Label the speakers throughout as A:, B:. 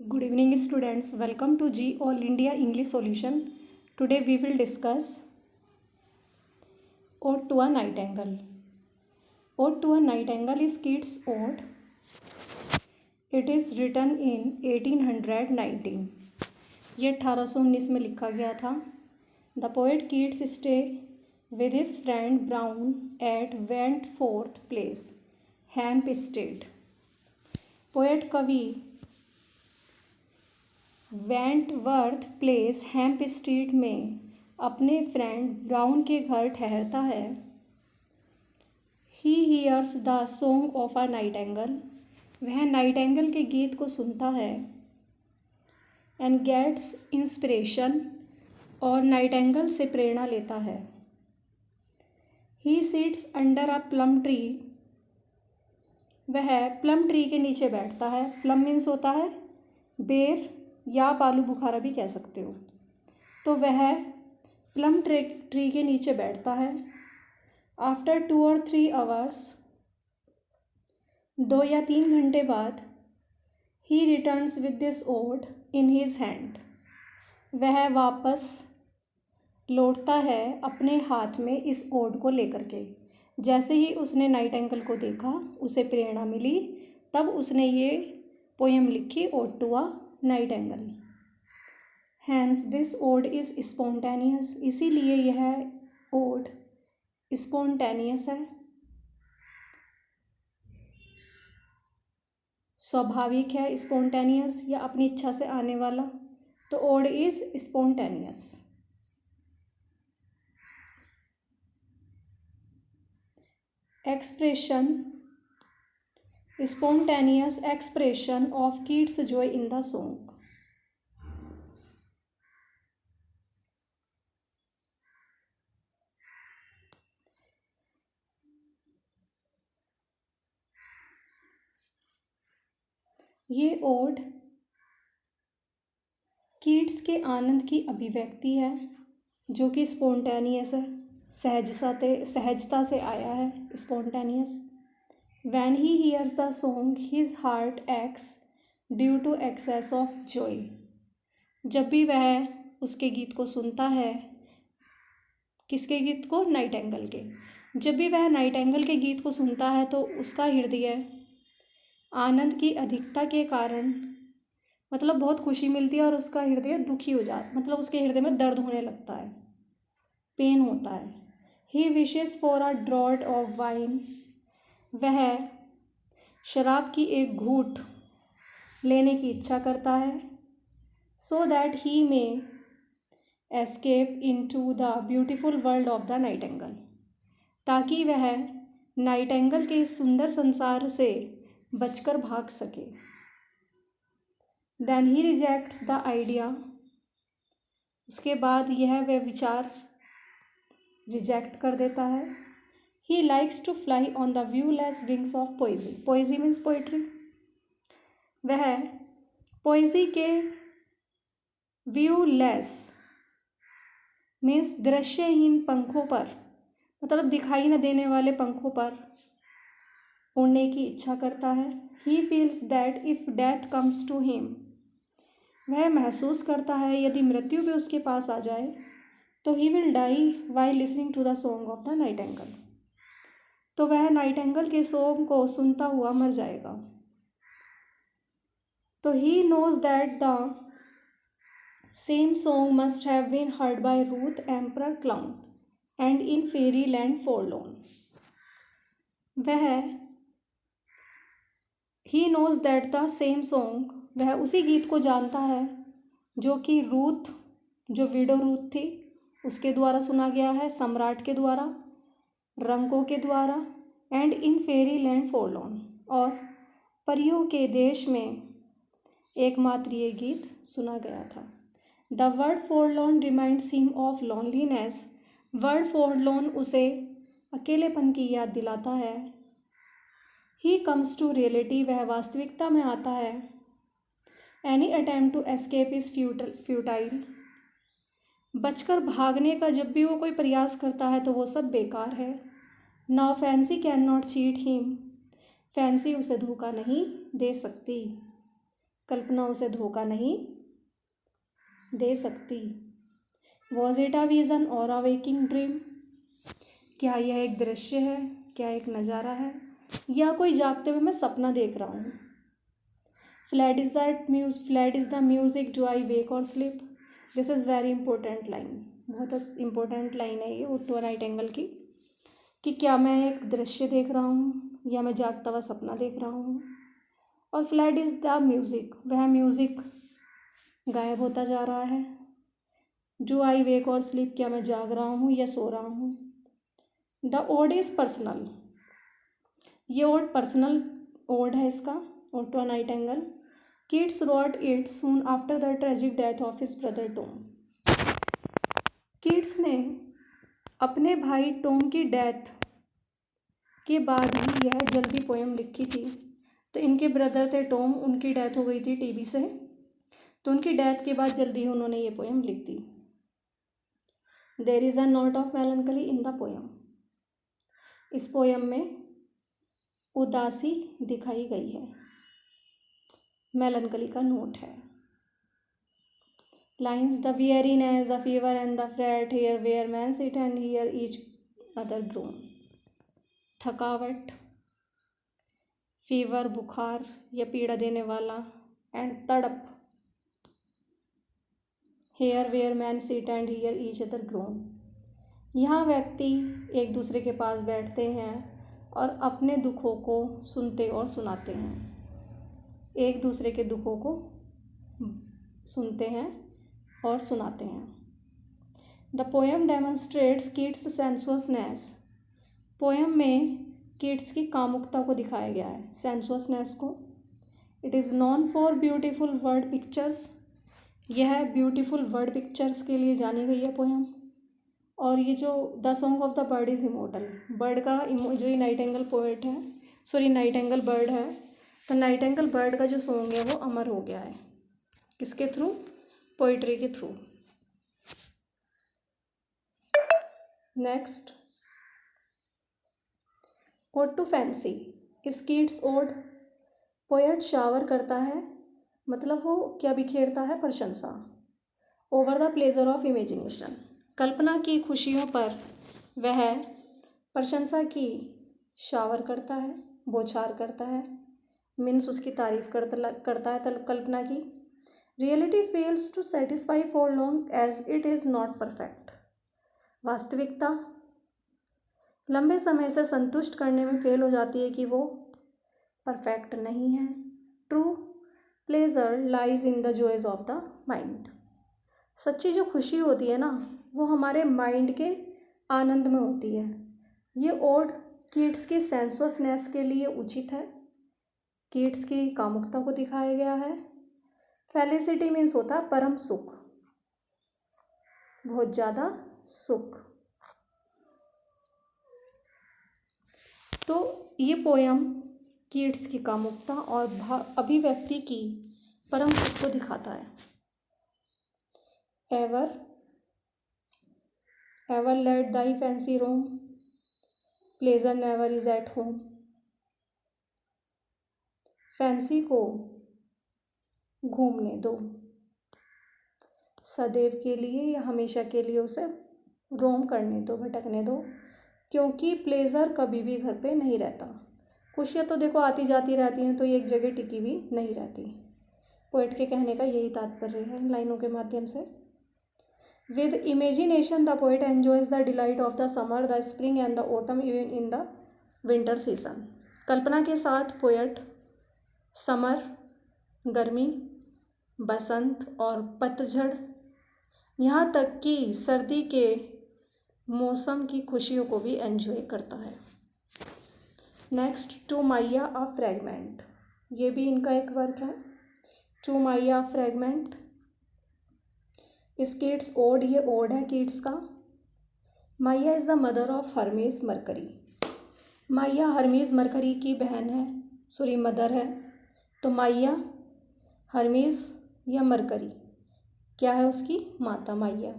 A: Good evening, students. Welcome to G All India English Solution. Today we will discuss Ode to a Nightingale. Ode to a Nightingale is Keats' ode. It is written in 1819. ये 1819 में लिखा गया था. The poet Keats stay with his friend Brown at Wentworth Place, Hampstead. Poet कवि Wentworth Place Hampstead में अपने friend Brown के घर ठहरता है. He hears the song of a nightingale. वह नाइटेंगल के गीत को सुनता है. And gets inspiration. और नाइटेंगल से प्रेरणा लेता है. He sits under a plum tree. वह प्लम ट्री के नीचे बैठता है. प्लम मीन्स होता है बेर या आप आलू बुखारा भी कह सकते हो. तो वह प्लम ट्री के नीचे बैठता है. आफ्टर 2 or 3 hours, 2 या 3 घंटे बाद, he returns with this ode in his hand. वह वापस लौटता है अपने हाथ में इस ओड को लेकर के. जैसे ही उसने नाइटेंगल को देखा, उसे प्रेरणा मिली, तब उसने ये पोएम लिखी, ode to a nightingale. Hence this ode is spontaneous. इसीलिए यह ओड स्पॉन्टेनियस है, स्वाभाविक है. स्पॉन्टेनियस या अपनी इच्छा से आने वाला. तो ode is spontaneous. Expression spontaneous expression of Keats' joy in the song. ये ओड कीट्स के आनंद की अभिव्यक्ति है, जो कि स्पॉन्टेनियस है, सहजता से आया है. Spontaneous. When he hears the song, his heart aches due to excess of joy. जब भी वह उसके गीत को सुनता है. किसके गीत को? नाइटेंगल के. जब भी वह नाइटेंगल के गीत को सुनता है तो उसका हृदय आनंद की अधिकता के कारण, मतलब बहुत खुशी मिलती है, और उसका हृदय दुखी हो जाता, मतलब उसके हृदय में दर्द होने लगता है, पेन होता है. He wishes for a draught of wine. वह शराब की एक घूंट लेने की इच्छा करता है. सो दैट ही में escape into the beautiful world of the Nightingale. ताकि वह नाइटेंगल के सुंदर संसार से बचकर भाग सके. Then he rejects the idea. उसके बाद वह विचार रिजेक्ट कर देता है. He likes to fly on the viewless wings of poesy. Poesy means poetry. वह पोएजी के viewless means दृश्यहीन पंखों पर, मतलब दिखाई न देने वाले पंखों पर उड़ने की इच्छा करता है. He feels that if death comes to him, वह महसूस करता है यदि मृत्यु भी उसके पास आ जाए तो he will die while listening to the song of the nightingale. तो वह नाइटेंगल के सॉन्ग को सुनता हुआ मर जाएगा. तो he knows that the same song must have been heard by Ruth emperor clown and in fairy land forlorn. He knows that the same song, वह उसी गीत को जानता है जो कि रूथ, जो विडो रूथ थी, उसके द्वारा सुना गया है, सम्राट के द्वारा, रंकों के द्वारा. एंड इन फेरी लैंड फॉरलॉर्न, और परियों के देश में एकमात्र ये गीत सुना गया था. The word forlorn reminds him of loneliness. Word forlorn उसे अकेलेपन की याद दिलाता है. ही कम्स टू रियलिटी, वह वास्तविकता में आता है. Any attempt to escape is futile. बचकर भागने का जब भी वो कोई प्रयास करता है तो वो सब बेकार है. Now fancy can not cheat him. Fancy उसे धोखा नहीं दे सकती. कल्पना उसे धोखा नहीं दे सकती। वॉज इट अ विजन और अ वेकिंग ड्रीम? क्या यह एक दृश्य है, क्या एक नज़ारा है, या कोई जागते हुए मैं सपना देख रहा हूँ? Fled is the music do I wake or sleep? This is very important line, बहुत इम्पोर्टेंट लाइन है ये ओटो नाइटिंगेल की, कि क्या मैं एक दृश्य देख रहा हूँ या मैं जागता हुआ सपना देख रहा हूँ। और फ्लैट इज़ द म्यूज़िक, वह म्यूज़िक गायब होता जा रहा है। Do I wake or sleep, क्या मैं जाग रहा हूँ या सो रहा हूँ। द ओड इज़ पर्सनल, ये ओड पर्सनल ओड है इसका, ode to nightingale. Keats wrote it soon after the tragic death of his brother Tom. Keats ने अपने भाई टॉम की डेथ के बाद ही यह जल्दी पोएम लिखी थी। तो इनके ब्रदर थे टॉम, उनकी डेथ हो गई थी टीबी से, तो उनकी डेथ के बाद जल्दी ही उन्होंने ये पोएम लिख दी। There is a note of melancholy in the poem, इस पोएम में उदासी दिखाई गई है, मेलनकली का नोट है। Lines the weariness, the fever and the fret, here where men sit and hear each other groan। थकावट, फीवर बुखार या पीड़ा देने वाला, एंड तड़प, here where men sit and hear each other groan। यहाँ व्यक्ति एक दूसरे के पास बैठते हैं और अपने दुखों को सुनते और सुनाते हैं, एक दूसरे के दुखों को सुनते हैं और सुनाते हैं। The poem demonstrates Keats sensuousness, poem में किट्स की कामुकता को दिखाया गया है, सेंसुअसनेस को। It is known for beautiful word pictures, यह ब्यूटीफुल वर्ड पिक्चर्स के लिए जानी गई है पोएम। और ये जो the song of the bird is immortal, bird का जो ये नाइटिंगेल पोएट है, सॉरी नाइटिंगेल बर्ड है, तो नाइटिंगेल बर्ड का जो सॉन्ग है वो अमर हो गया है, किसके थ्रू? पोइट्री के through. Next, ode to fancy, is Keats ode, poet shower करता है, मतलब वो क्या बिखेरता है? प्रशंसा। Over the pleasure of imagination, कल्पना की खुशियों पर वह प्रशंसा की शावर करता है, बौछार करता है, मीन्स उसकी तारीफ करता है कल्पना की। Reality fails to satisfy for long as it is not perfect, वास्तविकता लंबे समय से संतुष्ट करने में फेल हो जाती है कि वो परफेक्ट नहीं है। True pleasure lies in the joys of the mind, सच्ची जो खुशी होती है ना वो हमारे माइंड के आनंद में होती है। ये ओड किट्स की सेंसुअसनेस के लिए उचित है, किट्स की कामुकता को दिखाया गया है। फेलिसिटी मीन्स होता है परम सुख, बहुत ज़्यादा सुख। तो ये पोयम किट्स की कामुकता और अभिव्यक्ति की परम सुख को दिखाता है। Ever let thy fancy roam, pleasure never is at home, fancy को घूमने दो, सदैव के लिए या हमेशा के लिए उसे रोम करने दो, भटकने दो, क्योंकि प्लेजर कभी भी घर पे नहीं रहता। खुशियाँ तो देखो आती जाती रहती हैं, तो ये एक जगह टिकी भी नहीं रहती। पोएट के कहने का यही तात्पर्य है इन लाइनों के माध्यम से। With imagination the poet enjoys the delight of the summer, the spring and the autumn even in the winter season. कल्पना के साथ पोएट समर, गर्मी, बसंत और पतझड़, यहाँ तक कि सर्दी के मौसम की खुशियों को भी एंजॉय करता है। नेक्स्ट, टू माइया अ फ्रेगमेंट, ये भी इनका एक वर्क है, to Maia fragment. Is Keats ode, ये ओड है किट्स का। Maia is the mother of Hermes Mercury, Maia Hermes Mercury की बहन है, सॉरी मदर है। तो माइया हर्मीज या मरकरी क्या है? उसकी माता Maia.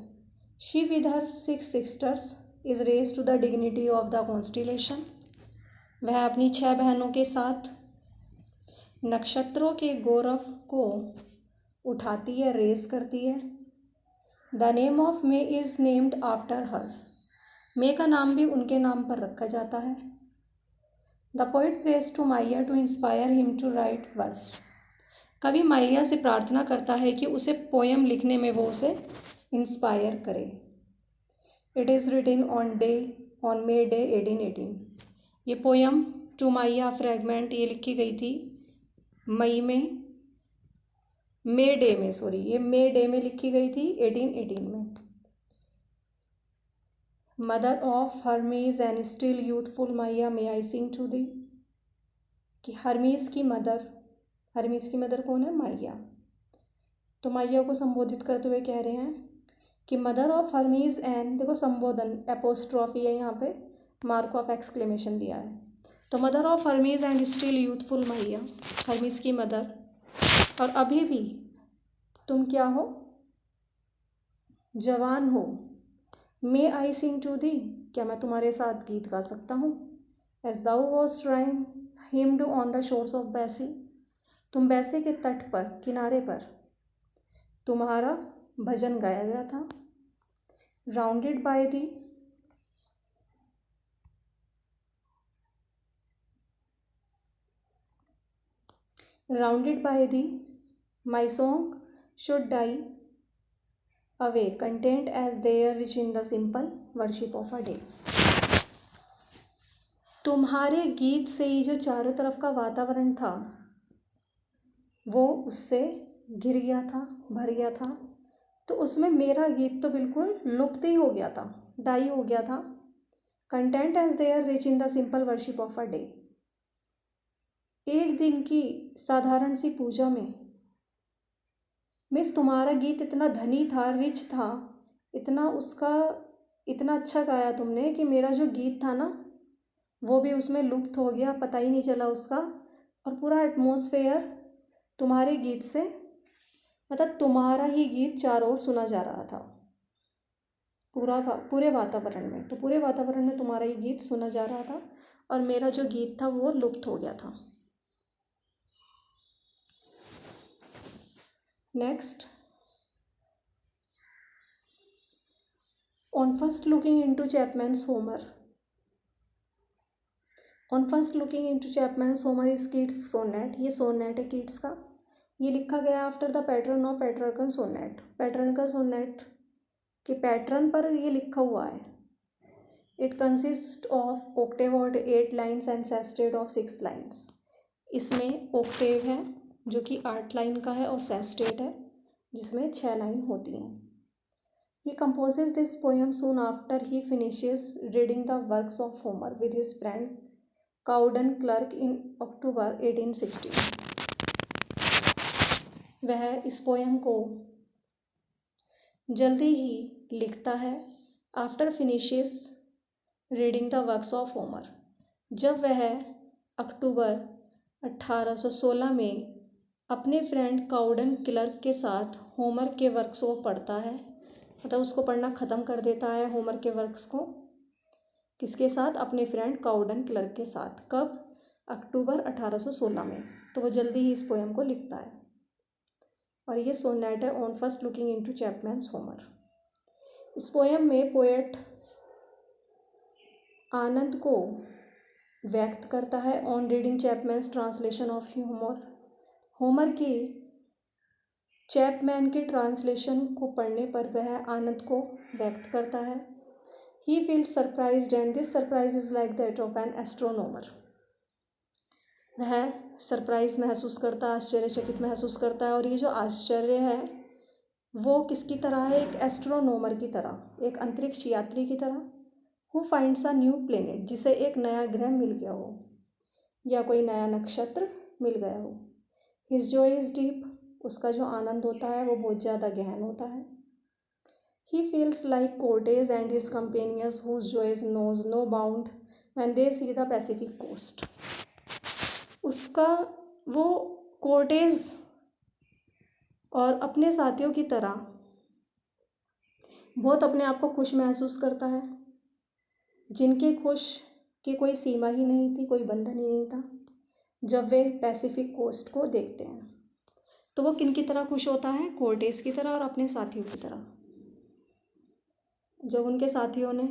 A: She with her 6 sisters is raised to the dignity of the constellation, वह अपनी 6 बहनों के साथ नक्षत्रों के गौरव को उठाती है, रेस करती है। The name of May is named after her, May का नाम भी उनके नाम पर रखा जाता है। The poet praise to Maia to inspire him to write verse, कवि मैया से प्रार्थना करता है कि उसे पोयम लिखने में वो उसे इंस्पायर करे। It is written on May day 1818, ये पोयम टू मैया फ्रैगमेंट ये लिखी गई थी मई में, मे डे में लिखी गई थी 1818 में। Mother of Hermes and still youthful Maia May I Singh to the, कि हर्मीज की मदर कौन है? मैया। तो मैया को संबोधित करते हुए कह रहे हैं कि मदर ऑफ हर्मीज एंड, देखो संबोधन एपोस्ट्रॉफी है यहाँ पे, मार्क ऑफ एक्सक्लेमेशन दिया है। तो mother of Hermes and still youthful Maia, Hermes की मदर और अभी भी तुम क्या हो? जवान हो। मे आई सिंग टू दी, क्या मैं तुम्हारे साथ गीत गा सकता हूँ? As thou was trying hymned on the shores of Baiae, तुम बैसे के तट पर, किनारे पर तुम्हारा भजन गाया गया था। Rounded by thee, my song should die away content as their rich in the simple worship of a day, तुम्हारे गीत से ही जो चारों तरफ का वातावरण था वो उससे घिर गया था, भर गया था। तो उसमें मेरा गीत तो बिल्कुल लुप्त ही हो गया था, डाई हो गया था। Content as their rich in the simple worship of a day, एक दिन की साधारण सी पूजा में मिस तुम्हारा गीत इतना धनी था, रिच था, इतना अच्छा गाया तुमने कि मेरा जो गीत था ना वो भी उसमें लुप्त हो गया, पता ही नहीं चला उसका। और पूरा एटमॉस्फेयर तुम्हारे गीत से, मतलब तुम्हारा ही गीत चारों ओर सुना जा रहा था पूरे वातावरण में। तो पूरे वातावरण में तुम्हारा ही गीत सुना जा रहा था और मेरा जो गीत था वो लुप्त हो गया था। Next, on first looking into Chapman's Homer, is Keats sonnet, ये सोनेट है कीट्स का। ये लिखा गया after the pattern of Petrarchan sonnet, Petrarchan sonnet के पैटर्न पर ये लिखा हुआ है। इट कंसिस्ट ऑफ ओक्टेव और 8 lines and sestet of 6 lines, इसमें ओक्टेव है जो कि 8 लाइन का है और सेस्टेट है जिसमें 6 लाइन होती हैं। He composes this poem soon after he finishes reading the works of Homer with his friend Cowden Clark in October 1860। वह इस पोयम को जल्दी ही लिखता है after finishes reading the works of Homer, जब वह अक्टूबर 1816 में अपने फ्रेंड काउडन क्लर्क के साथ होमर के वर्क्स को पढ़ता है, मतलब उसको पढ़ना ख़त्म कर देता है होमर के वर्क्स को। किसके साथ? अपने फ्रेंड काउडन क्लर्क के साथ। कब? अक्टूबर 1816 में। तो वो जल्दी ही इस पोएम को लिखता है और ये सोनेट है on first looking into Chapman's Homer. इस पोएम में पोएट आनंद को व्यक्त करता है on reading Chapman's translation of Homer, Homer की चैपमैन के ट्रांसलेशन को पढ़ने पर वह आनंद को व्यक्त करता है। He feels surprised and this surprise is like that of an astronomer, वह सरप्राइज महसूस करता है, आश्चर्यचकित महसूस करता है। और ये जो आश्चर्य है वो किसकी तरह है? एक एस्ट्रोनॉमर की तरह, एक अंतरिक्ष यात्री की तरह। Who finds a new planet, जिसे एक नया ग्रह मिल गया हो या कोई नया नक्षत्र मिल गया हो। हिज जॉय इज डीप, उसका जो आनंद होता है वो बहुत ज़्यादा गहन होता है। He feels like Cortez and his companions whose joys knows no bound when they see the Pacific coast, उसका वो कोर्टेज और अपने साथियों की तरह बहुत अपने आप को खुश महसूस करता है, जिनके खुश की कोई सीमा ही नहीं थी, कोई बंधन ही नहीं था। जब वे पैसिफिक कोस्ट को देखते हैं। तो वो किन की तरह खुश होता है? कोर्टेस की तरह और अपने साथियों की तरह। जब उनके साथियों ने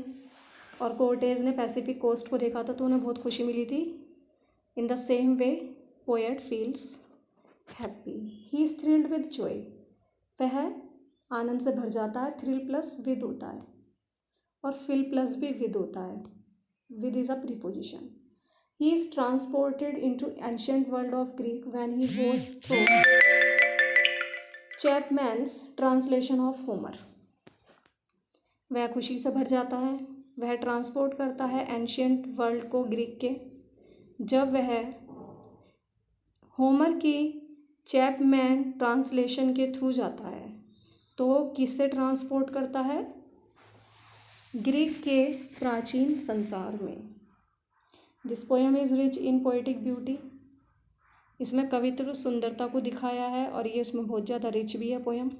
A: और कोर्टेज ने पैसिफिक कोस्ट को देखा था तो उन्हें बहुत खुशी मिली थी। In the same way poet feels happy, he is thrilled with Joy. वह आनंद से भर जाता है। थ्रिल प्लस विद होता है और फिल प्लस भी विद होता है। With is a preposition. He is transported into ancient world of Greek when he goes through Chapman's translation of Homer. वह खुशी से भर जाता है। वह ट्रांसपोर्ट करता है एंशियंट वर्ल्ड को ग्रीक के, जब वह होमर की चैपमैन ट्रांसलेशन के थ्रू जाता है। तो किससे ट्रांसपोर्ट करता है? ग्रीक के प्राचीन संसार में। This poem is rich in poetic beauty. इसमें कवित्व सुंदरता को दिखाया है और ये इसमें बहुत ज़्यादा रिच भी है पोएम।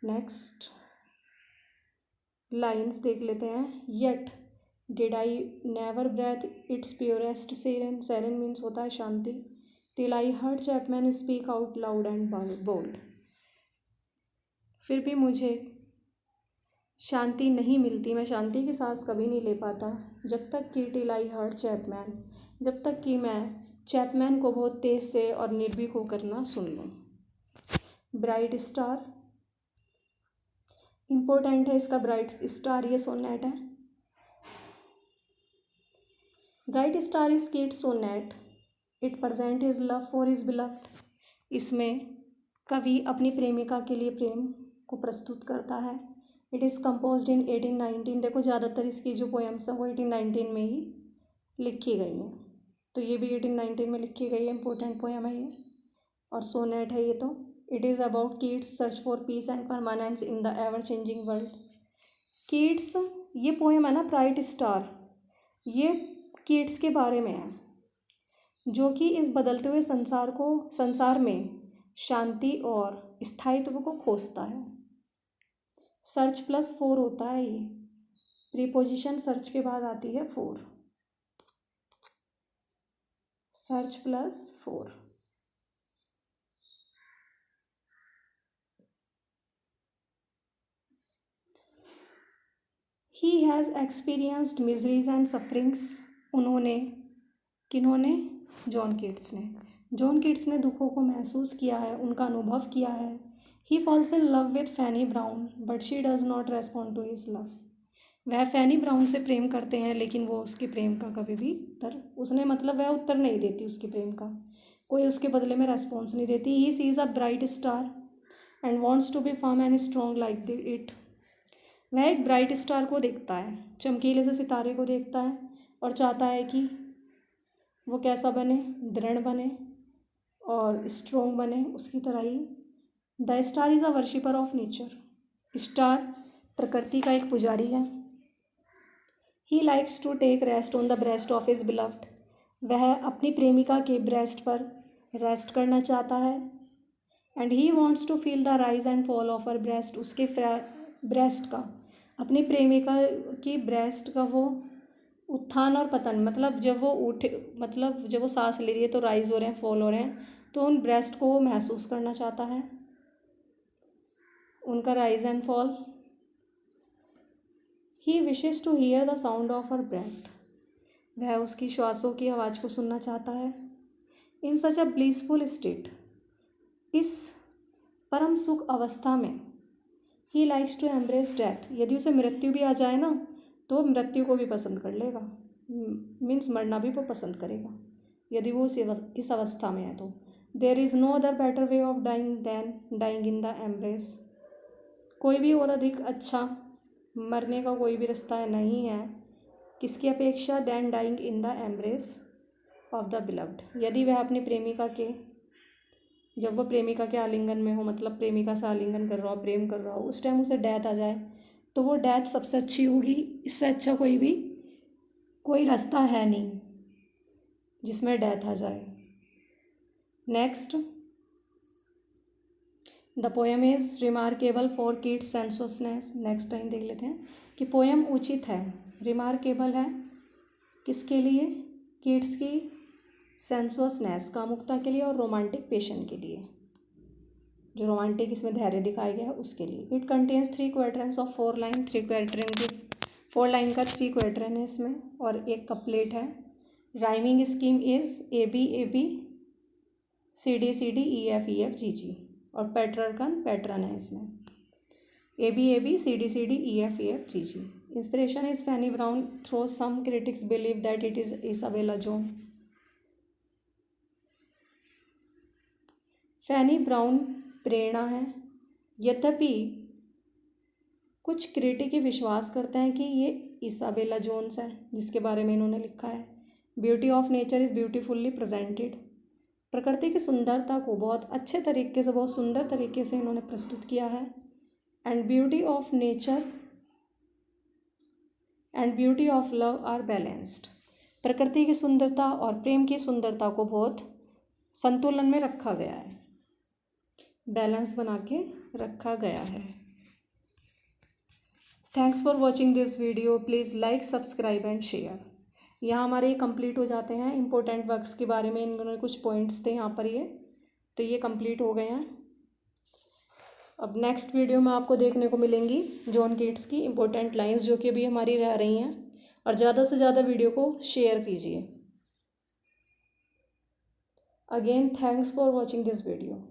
A: नेक्स्ट लाइन्स देख लेते हैं। Yet did I never breathe its purest serene. Serene means होता है शांति। Till I heard Chapman speak out loud and bold. फिर भी मुझे शांति नहीं मिलती, मैं शांति की सांस कभी नहीं ले पाता जब तक कि टिल आई हर्ड चैपमैन, जब तक कि मैं चैपमैन को बहुत तेज़ से और निर्भीक होकर ना सुन लूँ। ब्राइट स्टार इम्पोर्टेंट है इसका। ब्राइट स्टार ये सोनेट है। Bright star is Keats' sonnet. It present his love for his beloved. इसमें कवि अपनी प्रेमिका के लिए प्रेम को प्रस्तुत करता है। इट इज़ कंपोज्ड इन 1819। देखो ज़्यादातर इसकी जो पोएम्स हैं वो 1819 में ही लिखी गई हैं, तो ये भी 1819 में लिखी गई है। इंपॉर्टेंट पोएम है ये और सोनेट है ये। तो it is about Keats search for piece and permanence in the ever changing world. Keats ये पोएम है ना ब्राइट स्टार, ये कीट्स के बारे में है जो कि इस बदलते हुए संसार में शांति और स्थायित्व को खोजता है। सर्च प्लस फॉर होता है ये। प्रीपोजिशन सर्च के बाद आती है for. Search plus for. He has experienced miseries and sufferings. उन्होंने, किन्होंने? जॉन कीट्स ने। जॉन कीट्स ने दुखों को महसूस किया है, उनका अनुभव किया है। He falls in love with Fanny Brown but she does not respond to his love. वह फैनी ब्राउन से प्रेम करते हैं लेकिन वो उसके प्रेम का कभी भी उसने मतलब वह उत्तर नहीं देती उसके प्रेम का, कोई उसके बदले में रेस्पॉन्स नहीं देती। He sees a bright star and wants to be firm and strong like it. वह एक ब्राइट स्टार को देखता है, चमकीले से सितारे को देखता है और चाहता है कि वो कैसा बने? दृढ़ बने और स्ट्रॉन्ग बने उसकी तरह ही। The star is a worshipper of nature. Star प्रकृति का एक पुजारी है। He likes to take rest on the breast of his beloved. वह अपनी प्रेमिका के ब्रेस्ट पर रेस्ट करना चाहता है। And he wants to feel the rise and fall of her breast. उसके ब्रेस्ट का, अपनी प्रेमिका की ब्रेस्ट का वो उत्थान और पतन, मतलब जब वो उठे, मतलब जब वो सांस ले रही है तो राइज हो रहे हैं, फॉल हो रहे हैं, तो उन ब्रेस्ट को वो महसूस करना चाहता है, उनका rise and fall. He wishes to hear the sound of her breath. वह उसकी श्वासों की आवाज़ को सुनना चाहता है। In such a blissful state. इस परम सुख अवस्था में। He likes to embrace death. यदि उसे मृत्यु भी आ जाए ना तो मृत्यु को भी पसंद कर लेगा, मीन्स मरना भी वो पसंद करेगा यदि वो इस अवस्था में है तो। There is no other better way of dying than dying in the embrace. कोई भी और अधिक अच्छा मरने का कोई भी रास्ता नहीं है किसकी अपेक्षा? Than dying in the embrace of the beloved. यदि वह अपनी प्रेमिका के, जब वह प्रेमिका के आलिंगन में हो, मतलब प्रेमिका से आलिंगन कर रहा हो, प्रेम कर रहा हो, उस टाइम उसे डेथ आ जाए तो वो डेथ सबसे अच्छी होगी। इससे अच्छा कोई रास्ता है नहीं जिसमें डेथ आ जाए। Next, the poem is remarkable for Keats sensuousness. Next time देख लेते हैं कि पोएम उचित है, रिमार्केबल है किसके लिए? किड्स की सेंसुअसनेस कामुकता के लिए, और रोमांटिक पेशन के लिए, जो रोमांटिक इसमें धैर्य दिखाया गया है उसके लिए। It contains 3 quadrants of 4 line, 3 quadrant की 4 लाइन का 3 क्वाड्रेंट है इसमें, और एक कपलेट है। Rhyming scheme is A B C D E F G G, और पैटर्न है इसमें A B C D E F G G. Inspiration is Fanny Brown, though some critics believe that it is Isabella Jones. Fanny Brown प्रेरणा है, यद्यपि कुछ critic विश्वास करते हैं कि ये इसाबेला जोन्स है जिसके बारे में इन्होंने लिखा है। Beauty of nature is beautifully presented, प्रकृति की सुंदरता को बहुत अच्छे तरीके से, बहुत सुंदर तरीके से इन्होंने प्रस्तुत किया है। And beauty of nature and beauty of love are balanced, प्रकृति की सुंदरता और प्रेम की सुंदरता को बहुत संतुलन में रखा गया है, बैलेंस बना के रखा गया है। Thanks for watching this video, please like, subscribe and share. यहाँ हमारे ये कंप्लीट हो जाते हैं इम्पोर्टेंट वर्क्स के बारे में, इन्होंने कुछ पॉइंट्स थे यहाँ पर ये, तो ये कंप्लीट हो गए हैं। अब नेक्स्ट वीडियो में आपको देखने को मिलेंगी जॉन कीट्स की इम्पोर्टेंट लाइंस जो कि अभी हमारी रह रही हैं, और ज़्यादा से ज़्यादा वीडियो को शेयर कीजिए। Again thanks for watching this video.